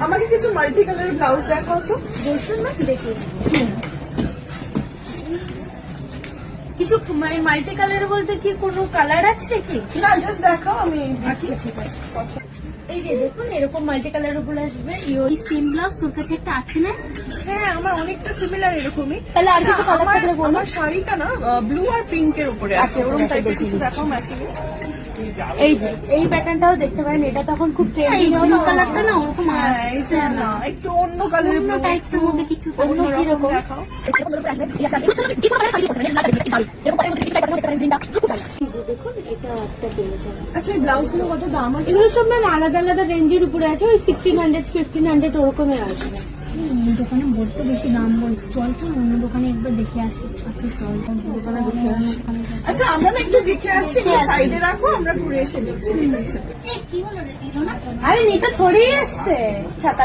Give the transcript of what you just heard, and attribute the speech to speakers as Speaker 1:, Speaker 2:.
Speaker 1: আমাকে কিছু মাল্টি কালারের ব্লাউজ দেখাও তো।
Speaker 2: বসুন না দেখি কিছু মাল্টি কালার বলতে কি কোনো কালার আছে কি?
Speaker 1: না, জাস্ট দেখাও, আমি
Speaker 2: আচ্ছা ঠিক আছে। এই যে দেখুন এরকম মাল্টি কালার উপরে আসবে। এই সেম ব্লাউজ তোর কাছে একটা আছে না?
Speaker 1: হ্যাঁ, আমার অনেকটা সিমিলার এরকমই।
Speaker 2: তাহলে আর কিছু কালার থাকলে বলো।
Speaker 1: আমার শাড়িটা না ব্লু আর পিঙ্কের উপরে আছে, ওরকম টাইপের কিছু দেখাও ম্যাচিং।
Speaker 2: এই যে এই প্যাটার্নটাও দেখতে পারেন, এটা তখন খুব ট্রেন্ডিং। ব্লু কালারটা না ওরকম আসছে না,
Speaker 1: একটু অন্য কালারের
Speaker 2: অন্য টাইপসের মধ্যে কিছু অন্য কি রকম
Speaker 1: দেখাও।
Speaker 2: দেখুন এটা একটা পেয়ে যাবে।
Speaker 1: আচ্ছা, এই ব্লাউজ গুলো কত দাম আছে?
Speaker 2: এগুলো সব ম্যাম আলাদা আলাদা রেঞ্জের উপরে আছে, ওই 1600 1500 ওরকমের আসবে।
Speaker 3: এই দোকানে বড্ড বেশি দাম বলছে, চল তো অন্য দোকানে একবার দেখে আসি। আচ্ছা চল দোকানে দেখে আসি।
Speaker 1: আচ্ছা, আমরা না একটু দেখে আসছি, সাইডে রাখো, আমরা ঘুরে এসে দিচ্ছি। ঠিক আছে?
Speaker 3: কি হলো রে, দিল না?
Speaker 2: আরে নিতে থোড়ি এসছে ছাতা।